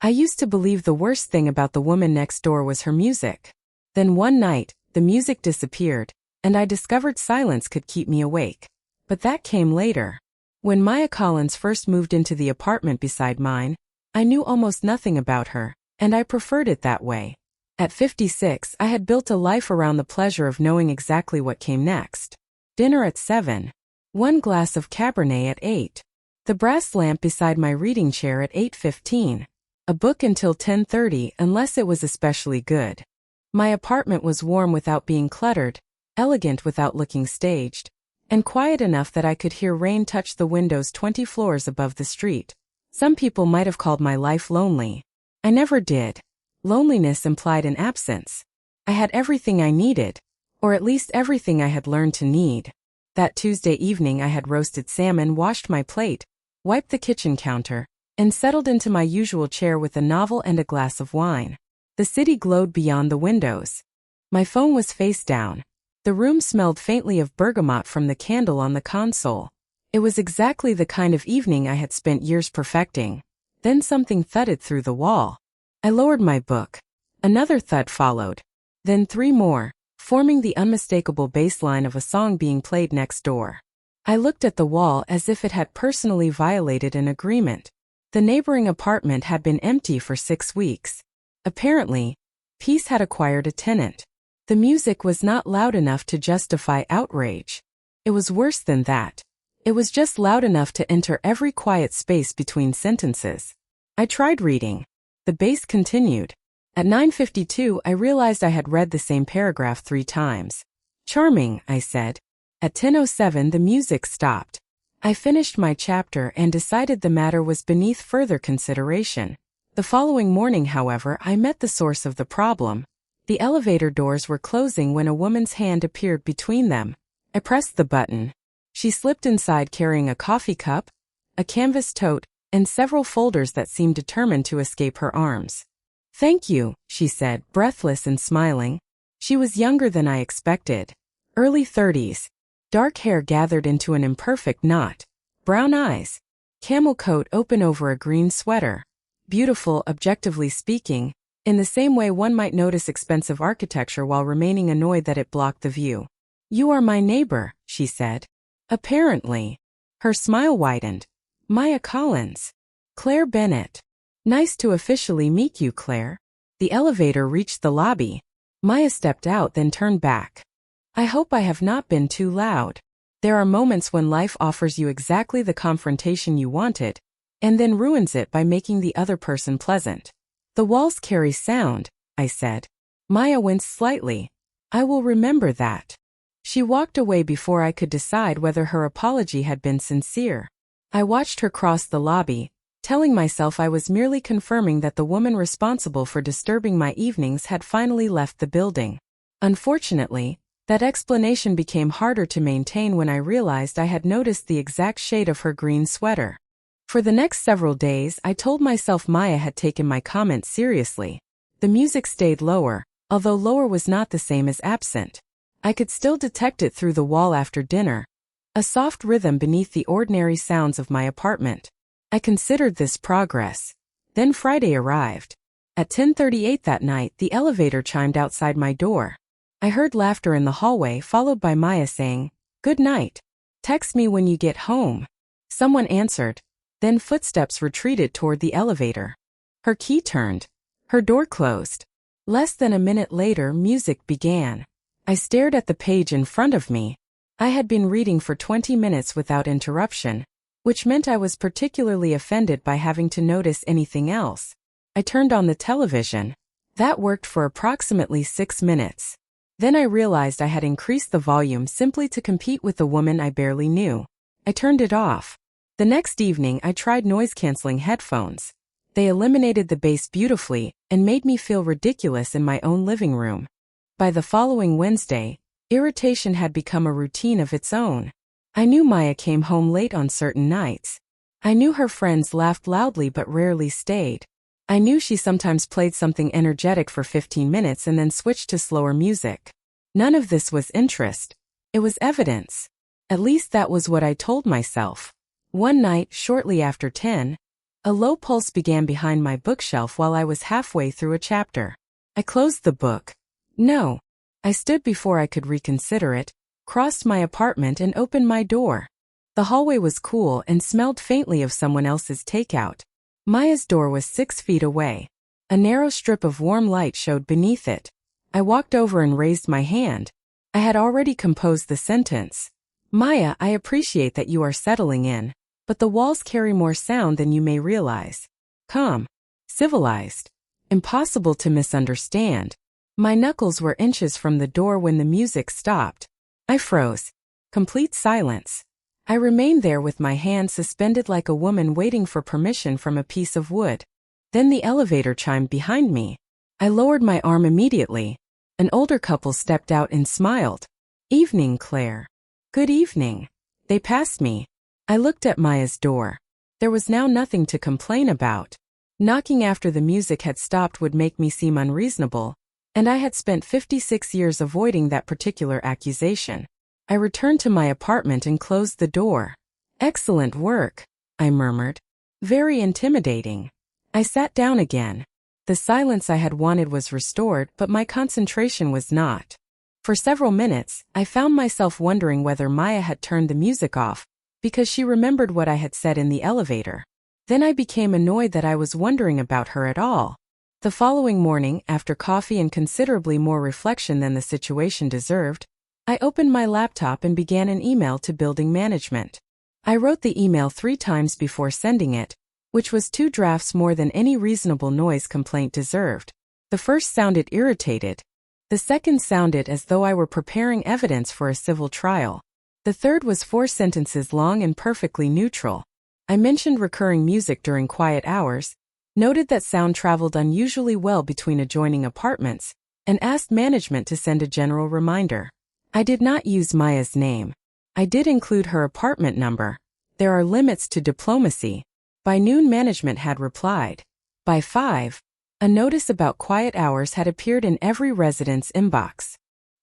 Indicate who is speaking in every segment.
Speaker 1: I used to believe the worst thing about the woman next door was her music. Then one night, the music disappeared, and I discovered silence could keep me awake. But that came later. When Maya Collins first moved into the apartment beside mine, I knew almost nothing about her, and I preferred it that way. At 56, I had built a life around the pleasure of knowing exactly what came next. Dinner at 7. One glass of Cabernet at 8. The brass lamp beside my reading chair at 8:15. A book until 10:30 unless it was especially good. My apartment was warm without being cluttered, elegant without looking staged, and quiet enough that I could hear rain touch the windows 20 floors above the street. Some people might have called my life lonely. I never did. Loneliness implied an absence. I had everything I needed, or at least everything I had learned to need. That Tuesday evening I had roasted salmon, washed my plate, wiped the kitchen counter, and settled into my usual chair with a novel and a glass of wine. The city glowed beyond the windows. My phone was face down. The room smelled faintly of bergamot from the candle on the console. It was exactly the kind of evening I had spent years perfecting. Then something thudded through the wall. I lowered my book. Another thud followed. Then 3 more, forming the unmistakable bass line of a song being played next door. I looked at the wall as if it had personally violated an agreement. The neighboring apartment had been empty for 6 weeks. Apparently, peace had acquired a tenant. The music was not loud enough to justify outrage. It was worse than that. It was just loud enough to enter every quiet space between sentences. I tried reading. The bass continued. At 9:52 I realized I had read the same paragraph 3 times. Charming, I said. At 10:07 the music stopped. I finished my chapter and decided the matter was beneath further consideration. The following morning, however, I met the source of the problem. The elevator doors were closing when a woman's hand appeared between them. I pressed the button. She slipped inside carrying a coffee cup, a canvas tote, and several folders that seemed determined to escape her arms. "Thank you," she said, breathless and smiling. She was younger than I expected. Early 30s. Dark hair gathered into an imperfect knot. Brown eyes. Camel coat open over a green sweater. Beautiful, objectively speaking, in the same way one might notice expensive architecture while remaining annoyed that it blocked the view. "You are my neighbor," she said. Apparently. Her smile widened. "Maya Collins. Claire Bennett. Nice to officially meet you, Claire." The elevator reached the lobby. Maya stepped out, then turned back. "I hope I have not been too loud. There are moments when life offers you exactly the confrontation you wanted, and then ruins it by making the other person pleasant." "The walls carry sound," I said. Maya winced slightly. "I will remember that." She walked away before I could decide whether her apology had been sincere. I watched her cross the lobby, telling myself I was merely confirming that the woman responsible for disturbing my evenings had finally left the building. Unfortunately, that explanation became harder to maintain when I realized I had noticed the exact shade of her green sweater. For the next several days, I told myself Maya had taken my comments seriously. The music stayed lower, although lower was not the same as absent. I could still detect it through the wall after dinner, a soft rhythm beneath the ordinary sounds of my apartment. I considered this progress. Then Friday arrived. At 10:38 that night, the elevator chimed outside my door. I heard laughter in the hallway, followed by Maya saying, "Good night. Text me when you get home." Someone answered. Then footsteps retreated toward the elevator. Her key turned. Her door closed. Less than a minute later, music began. I stared at the page in front of me. I had been reading for 20 minutes without interruption, which meant I was particularly offended by having to notice anything else. I turned on the television. That worked for approximately 6 minutes. Then I realized I had increased the volume simply to compete with the woman I barely knew. I turned it off. The next evening I tried noise-canceling headphones. They eliminated the bass beautifully and made me feel ridiculous in my own living room. By the following Wednesday, irritation had become a routine of its own. I knew Maya came home late on certain nights. I knew her friends laughed loudly but rarely stayed. I knew she sometimes played something energetic for 15 minutes and then switched to slower music. None of this was interest. It was evidence. At least that was what I told myself. One night, shortly after 10, A low pulse began behind my bookshelf while I was halfway through a chapter. I closed the book. No. I stood before I could reconsider it, crossed my apartment and opened my door. The hallway was cool and smelled faintly of someone else's takeout. Maya's door was 6 feet away. A narrow strip of warm light showed beneath it. I walked over and raised my hand. I had already composed the sentence. Maya, I appreciate that you are settling in, but the walls carry more sound than you may realize. Calm. Civilized. Impossible to misunderstand. My knuckles were inches from the door when the music stopped. I froze. Complete silence. I remained there with my hand suspended like a woman waiting for permission from a piece of wood. Then the elevator chimed behind me. I lowered my arm immediately. An older couple stepped out and smiled. Evening, Claire. Good evening. They passed me. I looked at Maya's door. There was now nothing to complain about. Knocking after the music had stopped would make me seem unreasonable, and I had spent 56 years avoiding that particular accusation. I returned to my apartment and closed the door. Excellent work, I murmured. Very intimidating. I sat down again. The silence I had wanted was restored, but my concentration was not. For several minutes, I found myself wondering whether Maya had turned the music off, because she remembered what I had said in the elevator. Then I became annoyed that I was wondering about her at all. The following morning, after coffee and considerably more reflection than the situation deserved, I opened my laptop and began an email to building management. I wrote the email 3 times before sending it, which was 2 drafts more than any reasonable noise complaint deserved. The first sounded irritated. The second sounded as though I were preparing evidence for a civil trial. The third was 4 sentences long and perfectly neutral. I mentioned recurring music during quiet hours, noted that sound traveled unusually well between adjoining apartments, and asked management to send a general reminder. I did not use Maya's name. I did include her apartment number. There are limits to diplomacy. By noon, management had replied. By 5, a notice about quiet hours had appeared in every resident's inbox.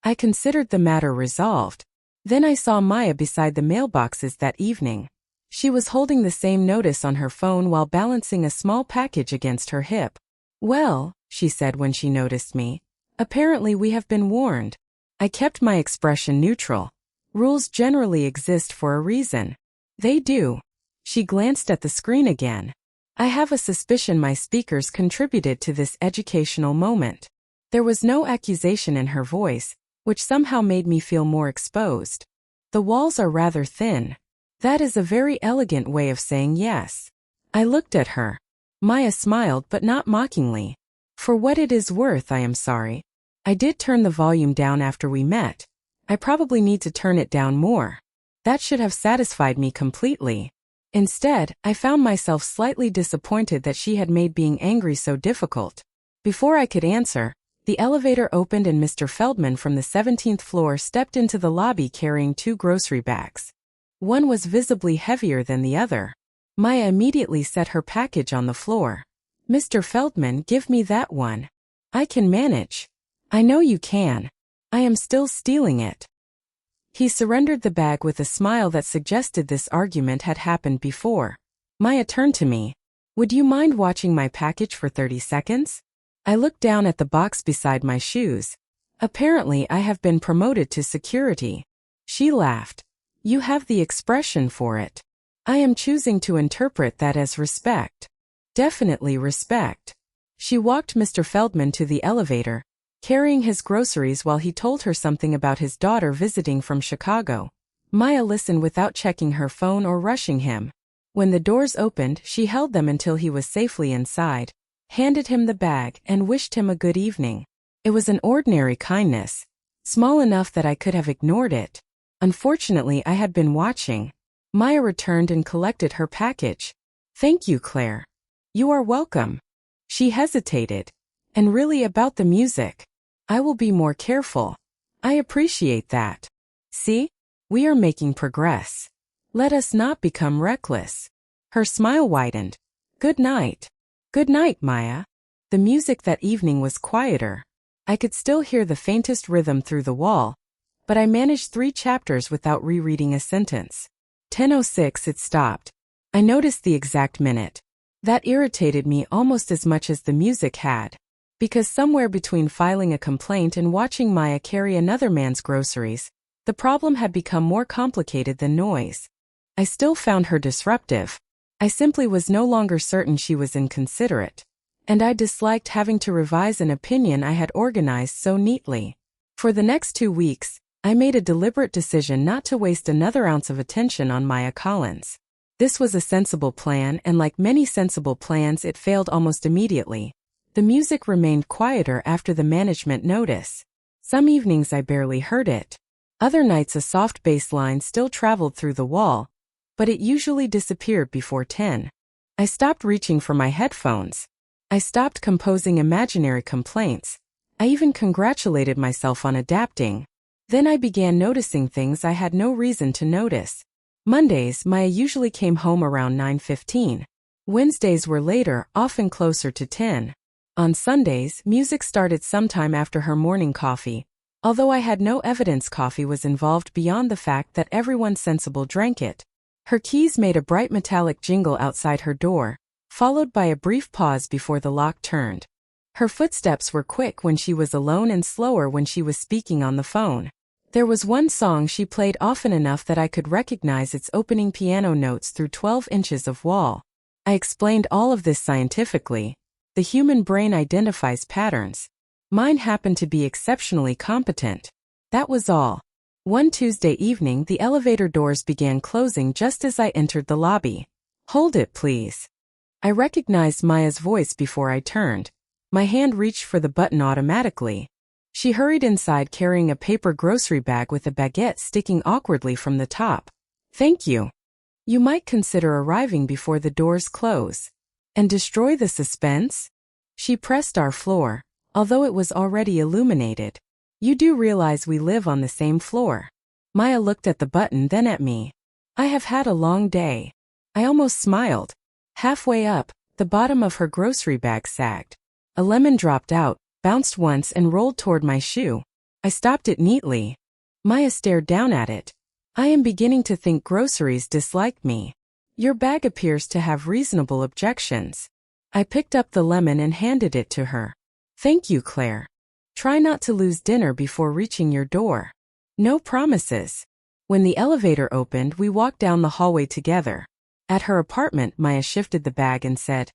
Speaker 1: I considered the matter resolved. Then I saw Maya beside the mailboxes that evening. She was holding the same notice on her phone while balancing a small package against her hip. Well, she said when she noticed me, apparently we have been warned. I kept my expression neutral. Rules generally exist for a reason. They do. She glanced at the screen again. I have a suspicion my speakers contributed to this educational moment. There was no accusation in her voice, which somehow made me feel more exposed. The walls are rather thin. That is a very elegant way of saying yes. I looked at her. Maya smiled, but not mockingly. For what it is worth, I am sorry. I did turn the volume down after we met. I probably need to turn it down more. That should have satisfied me completely. Instead, I found myself slightly disappointed that she had made being angry so difficult. Before I could answer, the elevator opened and Mr. Feldman from the 17th floor stepped into the lobby carrying 2 grocery bags. One was visibly heavier than the other. Maya immediately set her package on the floor. Mr. Feldman, give me that one. I can manage. I know you can. I am still stealing it. He surrendered the bag with a smile that suggested this argument had happened before. Maya turned to me. Would you mind watching my package for 30 seconds? I looked down at the box beside my shoes. Apparently I have been promoted to security. She laughed. You have the expression for it. I am choosing to interpret that as respect. Definitely respect. She walked Mr. Feldman to the elevator, carrying his groceries while he told her something about his daughter visiting from Chicago. Maya listened without checking her phone or rushing him. When the doors opened, she held them until he was safely inside, handed him the bag, and wished him a good evening. It was an ordinary kindness, small enough that I could have ignored it. Unfortunately, I had been watching. Maya returned and collected her package. Thank you, Claire. You are welcome. She hesitated. And really about the music. I will be more careful. I appreciate that. See? We are making progress. Let us not become reckless. Her smile widened. Good night. Good night, Maya. The music that evening was quieter. I could still hear the faintest rhythm through the wall, but I managed 3 chapters without rereading a sentence. 10:06 it stopped. I noticed the exact minute. That irritated me almost as much as the music had. Because somewhere between filing a complaint and watching Maya carry another man's groceries, the problem had become more complicated than noise. I still found her disruptive. I simply was no longer certain she was inconsiderate. And I disliked having to revise an opinion I had organized so neatly. For the next 2 weeks, I made a deliberate decision not to waste another ounce of attention on Maya Collins. This was a sensible plan, and like many sensible plans, it failed almost immediately. The music remained quieter after the management notice. Some evenings I barely heard it. Other nights a soft bass line still traveled through the wall, but it usually disappeared before 10. I stopped reaching for my headphones. I stopped composing imaginary complaints. I even congratulated myself on adapting. Then I began noticing things I had no reason to notice. Mondays, Maya usually came home around 9:15. Wednesdays were later, often closer to 10. On Sundays, music started sometime after her morning coffee, although I had no evidence coffee was involved beyond the fact that everyone sensible drank it. Her keys made a bright metallic jingle outside her door, followed by a brief pause before the lock turned. Her footsteps were quick when she was alone and slower when she was speaking on the phone. There was one song she played often enough that I could recognize its opening piano notes through 12 inches of wall. I explained all of this scientifically. The human brain identifies patterns. Mine happened to be exceptionally competent. That was all. One Tuesday evening, the elevator doors began closing just as I entered the lobby. "Hold it, please." I recognized Maya's voice before I turned. My hand reached for the button automatically. She hurried inside carrying a paper grocery bag with a baguette sticking awkwardly from the top. "Thank you. You might consider arriving before the doors close. And destroy the suspense?" She pressed our floor, although it was already illuminated. "You do realize we live on the same floor?" Maya looked at the button, then at me. "I have had a long day." I almost smiled. Halfway up, the bottom of her grocery bag sagged. A lemon dropped out, bounced once and rolled toward my shoe. I stopped it neatly. Maya stared down at it. "I am beginning to think groceries dislike me. Your bag appears to have reasonable objections." I picked up the lemon and handed it to her. "Thank you, Claire. Try not to lose dinner before reaching your door." "No promises." When the elevator opened, we walked down the hallway together. At her apartment, Maya shifted the bag and said,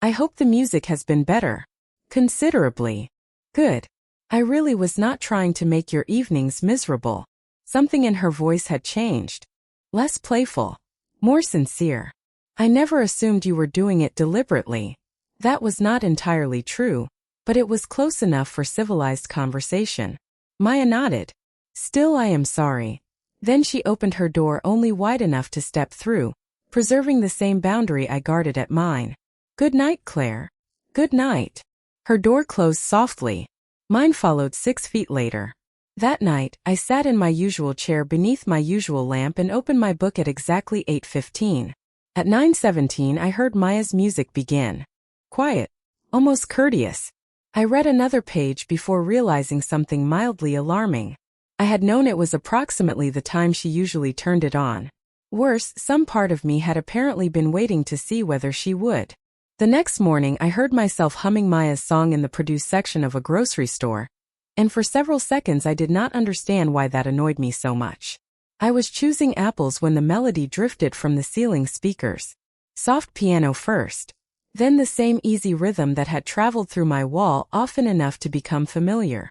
Speaker 1: "I hope the music has been better." "Considerably." "Good. I really was not trying to make your evenings miserable." Something in her voice had changed. Less playful. More sincere. "I never assumed you were doing it deliberately." That was not entirely true, but it was close enough for civilized conversation. Maya nodded. "Still, I am sorry." Then she opened her door only wide enough to step through, preserving the same boundary I guarded at mine. "Good night, Claire." "Good night." Her door closed softly. Mine followed 6 feet later. That night, I sat in my usual chair beneath my usual lamp and opened my book at exactly 8:15. At 9:17, I heard Maya's music begin. Quiet. Almost courteous. I read another page before realizing something mildly alarming. I had known it was approximately the time she usually turned it on. Worse, some part of me had apparently been waiting to see whether she would. The next morning, I heard myself humming Maya's song in the produce section of a grocery store, and for several seconds I did not understand why that annoyed me so much. I was choosing apples when the melody drifted from the ceiling speakers. Soft piano first, then the same easy rhythm that had traveled through my wall often enough to become familiar.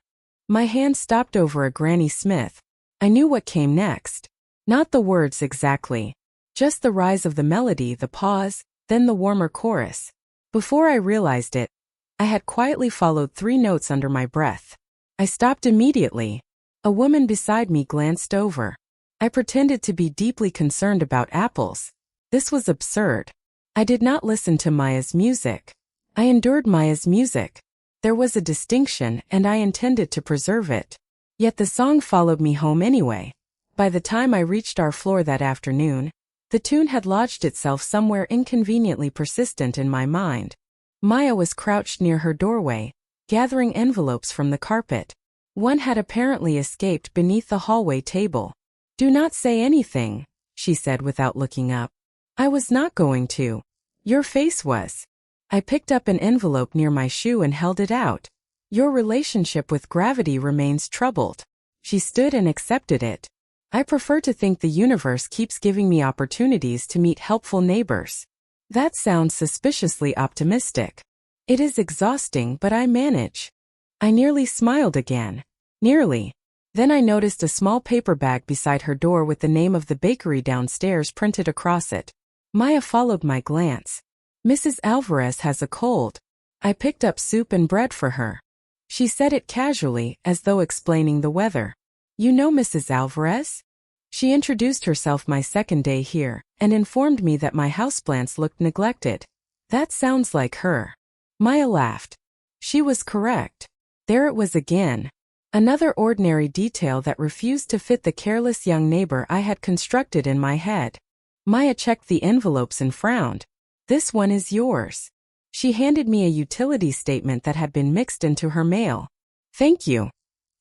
Speaker 1: My hand stopped over a Granny Smith. I knew what came next. Not the words exactly. Just the rise of the melody, the pause, then the warmer chorus. Before I realized it, I had quietly followed 3 notes under my breath. I stopped immediately. A woman beside me glanced over. I pretended to be deeply concerned about apples. This was absurd. I did not listen to Maya's music. I endured Maya's music. There was a distinction, and I intended to preserve it. Yet the song followed me home anyway. By the time I reached our floor that afternoon, the tune had lodged itself somewhere inconveniently persistent in my mind. Maya was crouched near her doorway, gathering envelopes from the carpet. One had apparently escaped beneath the hallway table. "Do not say anything," she said without looking up. "I was not going to. Your face was. I picked up an envelope near my shoe and held it out. Your relationship with gravity remains troubled. She stood and accepted it. I prefer to think the universe keeps giving me opportunities to meet helpful neighbors. That sounds suspiciously optimistic. It is exhausting, but I manage. I nearly smiled again. Nearly. Then I noticed a small paper bag beside her door with the name of the bakery downstairs printed across it. Maya followed my glance. Mrs. Alvarez has a cold. I picked up soup and bread for her. She said it casually, as though explaining the weather. You know Mrs. Alvarez? She introduced herself my second day here, and informed me that my houseplants looked neglected. That sounds like her. Maya laughed. She was correct. There it was again. Another ordinary detail that refused to fit the careless young neighbor I had constructed in my head. Maya checked the envelopes and frowned. This one is yours. She handed me a utility statement that had been mixed into her mail. Thank you.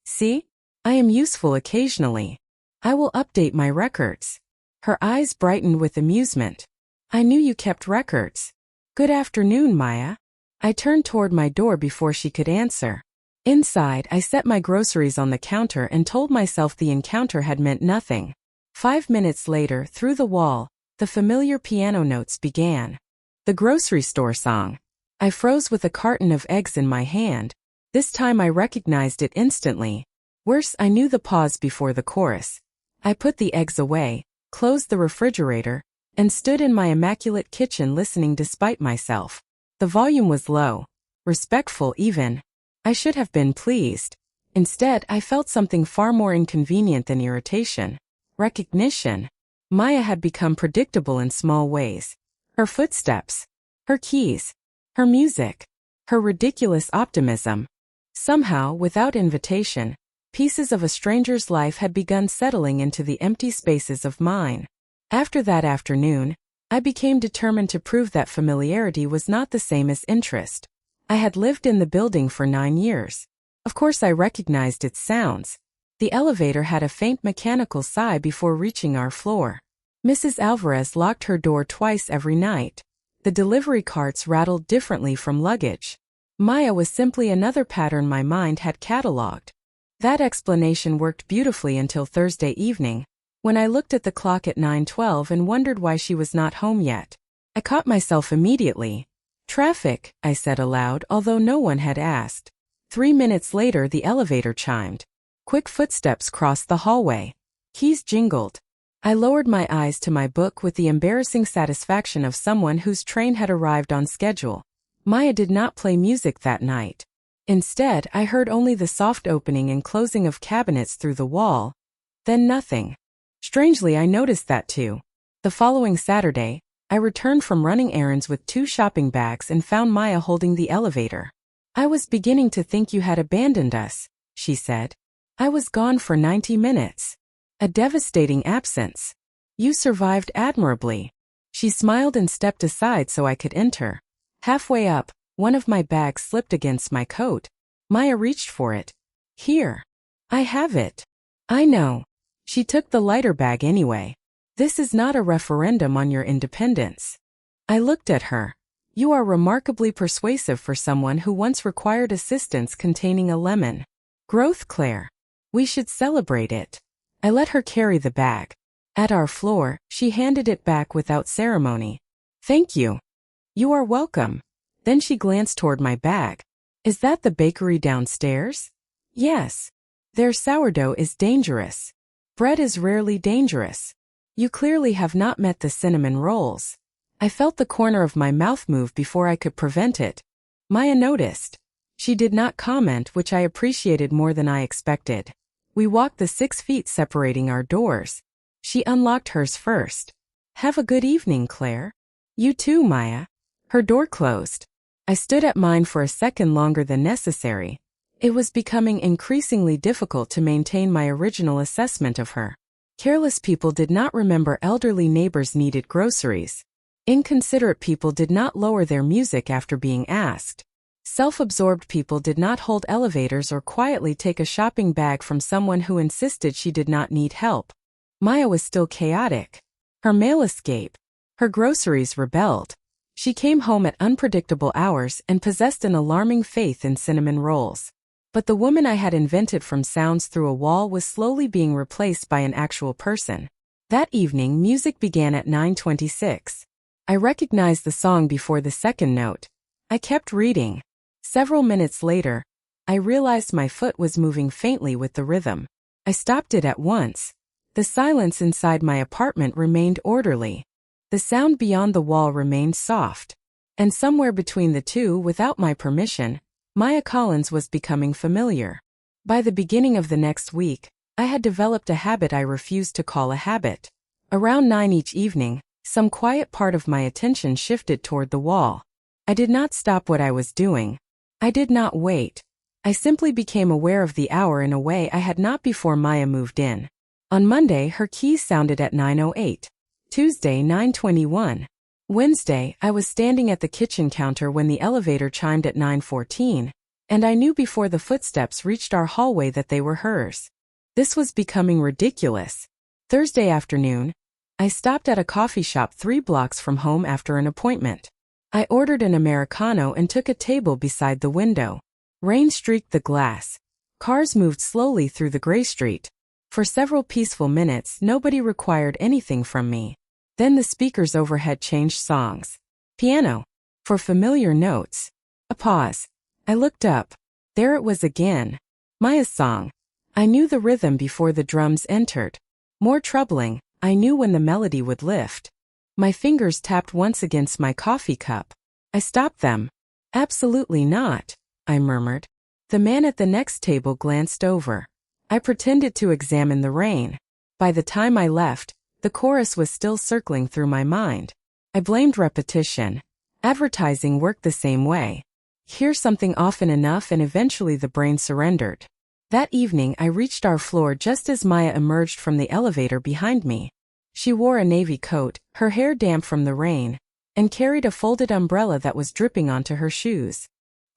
Speaker 1: See? I am useful occasionally. I will update my records. Her eyes brightened with amusement. I knew you kept records. Good afternoon, Maya. I turned toward my door before she could answer. Inside, I set my groceries on the counter and told myself the encounter had meant nothing. 5 minutes later, through the wall, the familiar piano notes began. The grocery store song. I froze with a carton of eggs in my hand. This time I recognized it instantly. Worse, I knew the pause before the chorus. I put the eggs away, closed the refrigerator, and stood in my immaculate kitchen listening despite myself. The volume was low. Respectful even. I should have been pleased. Instead, I felt something far more inconvenient than irritation. Recognition. Maya had become predictable in small ways. Her footsteps. Her keys. Her music. Her ridiculous optimism. Somehow, without invitation, pieces of a stranger's life had begun settling into the empty spaces of mine. After that afternoon, I became determined to prove that familiarity was not the same as interest. I had lived in the building for 9 years. Of course I recognized its sounds. The elevator had a faint mechanical sigh before reaching our floor. Mrs. Alvarez locked her door twice every night. The delivery carts rattled differently from luggage. Maya was simply another pattern my mind had catalogued. That explanation worked beautifully until Thursday evening, when I looked at the clock at 9:12 and wondered why she was not home yet. I caught myself immediately. Traffic, I said aloud, although no one had asked. 3 minutes later the elevator chimed. Quick footsteps crossed the hallway. Keys jingled. I lowered my eyes to my book with the embarrassing satisfaction of someone whose train had arrived on schedule. Maya did not play music that night. Instead, I heard only the soft opening and closing of cabinets through the wall. Then nothing. Strangely, I noticed that too. The following Saturday, I returned from running errands with 2 shopping bags and found Maya holding the elevator. I was beginning to think you had abandoned us, she said. I was gone for 90 minutes. A devastating absence. You survived admirably. She smiled and stepped aside so I could enter. Halfway up, one of my bags slipped against my coat. Maya reached for it. Here. I have it. I know. She took the lighter bag anyway. This is not a referendum on your independence. I looked at her. You are remarkably persuasive for someone who once required assistance containing a lemon. Growth, Claire. We should celebrate it. I let her carry the bag. At our floor, she handed it back without ceremony. Thank you. You are welcome. Then she glanced toward my bag. Is that the bakery downstairs? Yes. Their sourdough is dangerous. Bread is rarely dangerous. You clearly have not met the cinnamon rolls. I felt the corner of my mouth move before I could prevent it. Maya noticed. She did not comment, which I appreciated more than I expected. We walked the 6 feet separating our doors. She unlocked hers first. Have a good evening, Claire. You too, Maya. Her door closed. I stood at mine for a second longer than necessary. It was becoming increasingly difficult to maintain my original assessment of her. Careless people did not remember elderly neighbors needed groceries. Inconsiderate people did not lower their music after being asked. Self-absorbed people did not hold elevators or quietly take a shopping bag from someone who insisted she did not need help. Maya was still chaotic. Her mail escape. Her groceries rebelled. She came home at unpredictable hours and possessed an alarming faith in cinnamon rolls. But the woman I had invented from sounds through a wall was slowly being replaced by an actual person. That evening, music began at 9:26. I recognized the song before the second note. I kept reading. Several minutes later, I realized my foot was moving faintly with the rhythm. I stopped it at once. The silence inside my apartment remained orderly. The sound beyond the wall remained soft. And somewhere between the two, without my permission, Maya Collins was becoming familiar. By the beginning of the next week, I had developed a habit I refused to call a habit. Around 9 each evening, some quiet part of my attention shifted toward the wall. I did not stop what I was doing. I did not wait. I simply became aware of the hour in a way I had not before Maya moved in. On Monday, her keys sounded at 9:08. Tuesday, 9:21. Wednesday, I was standing at the kitchen counter when the elevator chimed at 9:14, and I knew before the footsteps reached our hallway that they were hers. This was becoming ridiculous. Thursday afternoon, I stopped at a coffee shop 3 blocks from home after an appointment. I ordered an Americano and took a table beside the window. Rain streaked the glass. Cars moved slowly through the gray street. For several peaceful minutes, nobody required anything from me. Then the speakers overhead changed songs. Piano. For familiar notes. A pause. I looked up. There it was again. Maya's song. I knew the rhythm before the drums entered. More troubling, I knew when the melody would lift. My fingers tapped once against my coffee cup. I stopped them. Absolutely not, I murmured. The man at the next table glanced over. I pretended to examine the rain. By the time I left, the chorus was still circling through my mind. I blamed repetition. Advertising worked the same way. Hear something often enough and eventually the brain surrendered. That evening I reached our floor just as Maya emerged from the elevator behind me. She wore a navy coat, her hair damp from the rain, and carried a folded umbrella that was dripping onto her shoes.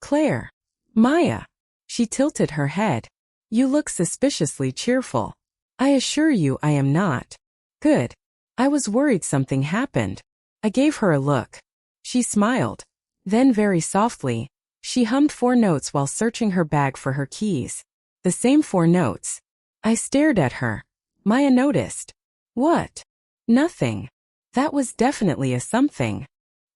Speaker 1: Claire. Maya. She tilted her head. You look suspiciously cheerful. I assure you I am not. Good. I was worried something happened. I gave her a look. She smiled. Then very softly, she hummed 4 notes while searching her bag for her keys. The same 4 notes. I stared at her. Maya noticed. What? Nothing. That was definitely a something.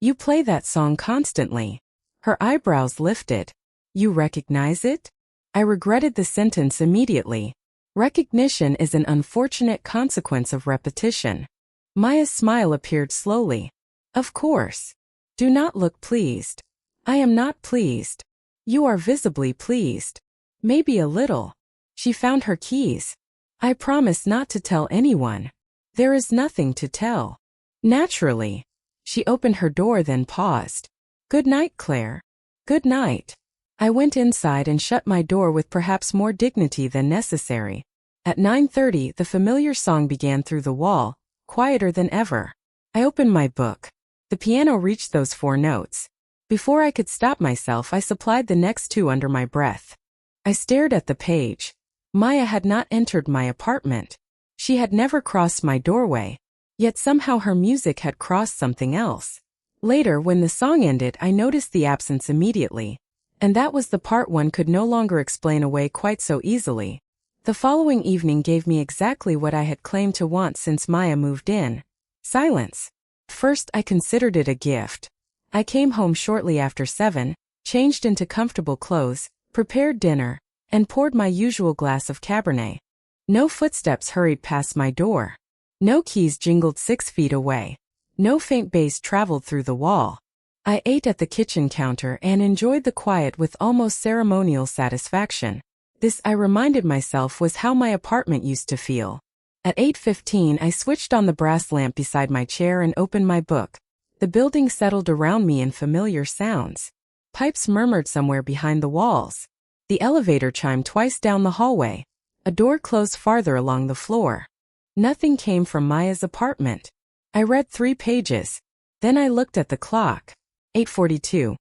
Speaker 1: You play that song constantly. Her eyebrows lifted. You recognize it? I regretted the sentence immediately. Recognition is an unfortunate consequence of repetition. Maya's smile appeared slowly. Of course. Do not look pleased. I am not pleased. You are visibly pleased. Maybe a little. She found her keys. I promise not to tell anyone. There is nothing to tell. Naturally. She opened her door then paused. Good night, Claire. Good night. I went inside and shut my door with perhaps more dignity than necessary. At 9:30, the familiar song began through the wall, quieter than ever. I opened my book. The piano reached those 4 notes. Before I could stop myself, I supplied the next 2 under my breath. I stared at the page. Maya had not entered my apartment. She had never crossed my doorway. Yet somehow her music had crossed something else. Later, when the song ended, I noticed the absence immediately. And that was the part one could no longer explain away quite so easily. The following evening gave me exactly what I had claimed to want since Maya moved in. Silence. First, I considered it a gift. I came home shortly after 7, changed into comfortable clothes, prepared dinner, and poured my usual glass of Cabernet. No footsteps hurried past my door. No keys jingled 6 feet away. No faint bass traveled through the wall. I ate at the kitchen counter and enjoyed the quiet with almost ceremonial satisfaction. This, I reminded myself, was how my apartment used to feel. At 8:15, I switched on the brass lamp beside my chair and opened my book. The building settled around me in familiar sounds. Pipes murmured somewhere behind the walls. The elevator chimed twice down the hallway. A door closed farther along the floor. Nothing came from Maya's apartment. I read 3 pages. Then I looked at the clock. 8:42.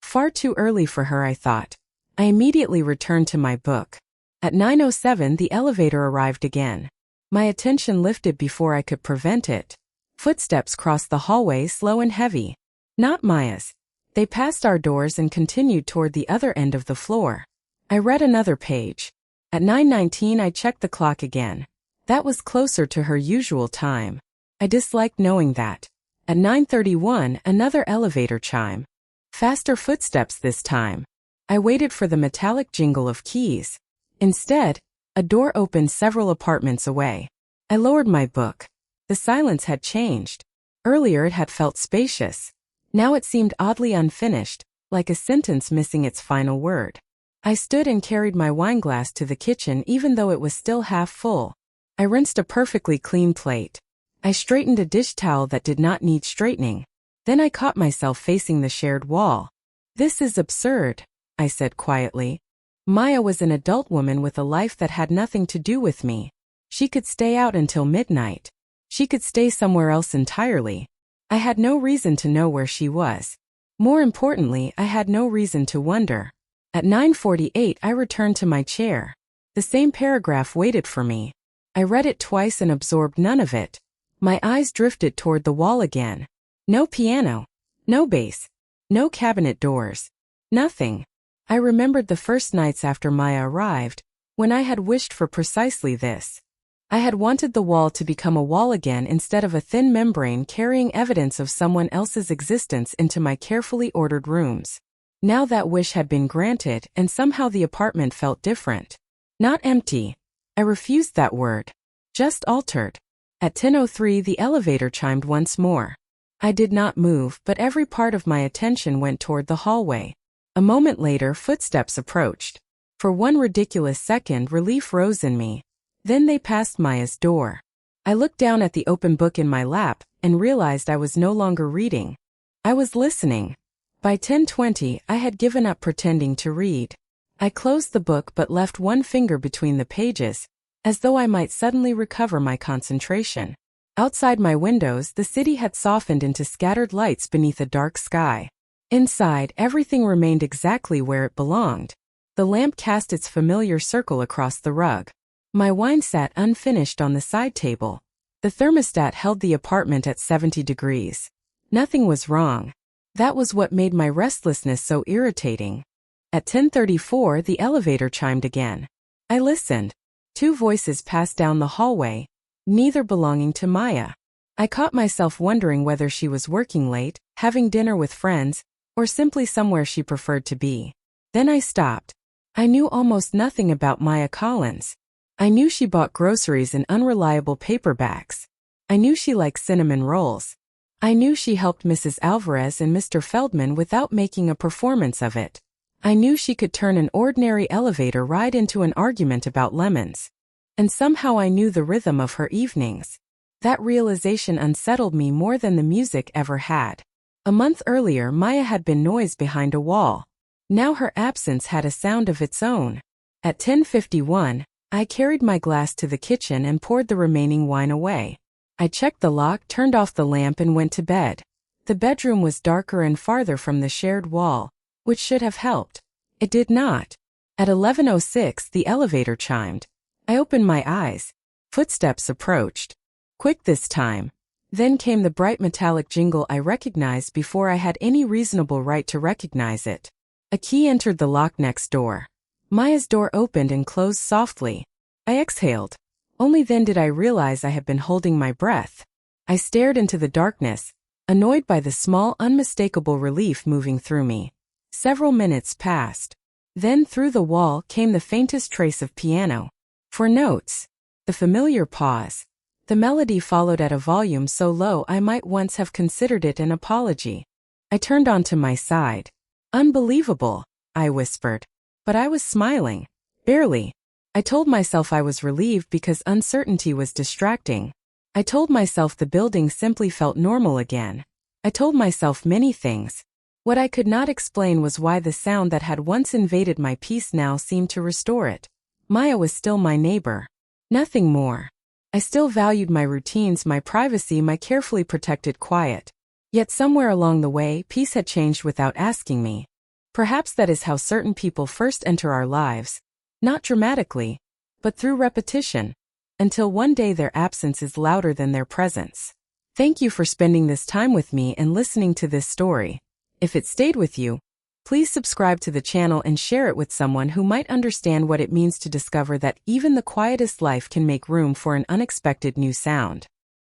Speaker 1: Far too early for her, I thought. I immediately returned to my book. At 9:07, the elevator arrived again. My attention lifted before I could prevent it. Footsteps crossed the hallway, slow and heavy. Not Maya's. They passed our doors and continued toward the other end of the floor. I read another page. At 9:19 I checked the clock again. That was closer to her usual time. I disliked knowing that. At 9:31 another elevator chime. Faster footsteps this time. I waited for the metallic jingle of keys. Instead, a door opened several apartments away. I lowered my book. The silence had changed. Earlier it had felt spacious. Now it seemed oddly unfinished, like a sentence missing its final word. I stood and carried my wineglass to the kitchen even though it was still half full. I rinsed a perfectly clean plate. I straightened a dish towel that did not need straightening. Then I caught myself facing the shared wall. "This is absurd," I said quietly. Maya was an adult woman with a life that had nothing to do with me. She could stay out until midnight. She could stay somewhere else entirely. I had no reason to know where she was. More importantly, I had no reason to wonder. At 9:48 I returned to my chair. The same paragraph waited for me. I read it twice and absorbed none of it. My eyes drifted toward the wall again. No piano. No bass. No cabinet doors. Nothing. I remembered the first nights after Maya arrived, when I had wished for precisely this. I had wanted the wall to become a wall again instead of a thin membrane carrying evidence of someone else's existence into my carefully ordered rooms. Now that wish had been granted, and somehow the apartment felt different. Not empty. I refused that word. Just altered. At 10:03 the elevator chimed once more. I did not move, but every part of my attention went toward the hallway. A moment later footsteps approached. For one ridiculous second relief rose in me. Then they passed Maya's door. I looked down at the open book in my lap and realized I was no longer reading. I was listening. By 10:20 I had given up pretending to read. I closed the book but left one finger between the pages, as though I might suddenly recover my concentration. Outside my windows the city had softened into scattered lights beneath a dark sky. Inside, everything remained exactly where it belonged. The lamp cast its familiar circle across the rug. My wine sat unfinished on the side table. The thermostat held the apartment at 70 degrees. Nothing was wrong. That was what made my restlessness so irritating. At 10:34 the elevator chimed again. I listened. Two voices passed down the hallway, neither belonging to Maya. I caught myself wondering whether she was working late, having dinner with friends, or simply somewhere she preferred to be. Then I stopped. I knew almost nothing about Maya Collins. I knew she bought groceries in unreliable paperbacks. I knew she liked cinnamon rolls. I knew she helped Mrs. Alvarez and Mr. Feldman without making a performance of it. I knew she could turn an ordinary elevator ride into an argument about lemons. And somehow I knew the rhythm of her evenings. That realization unsettled me more than the music ever had. A month earlier Maya had been noise behind a wall. Now her absence had a sound of its own. At 10:51, I carried my glass to the kitchen and poured the remaining wine away. I checked the lock, turned off the lamp and went to bed. The bedroom was darker and farther from the shared wall, which should have helped. It did not. At 11:06 the elevator chimed. I opened my eyes. Footsteps approached. Quick this time. Then came the bright metallic jingle I recognized before I had any reasonable right to recognize it. A key entered the lock next door. Maya's door opened and closed softly. I exhaled. Only then did I realize I had been holding my breath. I stared into the darkness, annoyed by the small, unmistakable relief moving through me. Several minutes passed. Then through the wall came the faintest trace of piano. For notes. The familiar pause. The melody followed at a volume so low I might once have considered it an apology. I turned onto my side. Unbelievable, I whispered. But I was smiling. Barely. I told myself I was relieved because uncertainty was distracting. I told myself the building simply felt normal again. I told myself many things. What I could not explain was why the sound that had once invaded my peace now seemed to restore it. Maya was still my neighbor. Nothing more. I still valued my routines, my privacy, my carefully protected quiet. Yet somewhere along the way, peace had changed without asking me. Perhaps that is how certain people first enter our lives. Not dramatically, but through repetition, until one day their absence is louder than their presence. Thank you for spending this time with me and listening to this story. If it stayed with you, please subscribe to the channel and share it with someone who might understand what it means to discover that even the quietest life can make room for an unexpected new sound.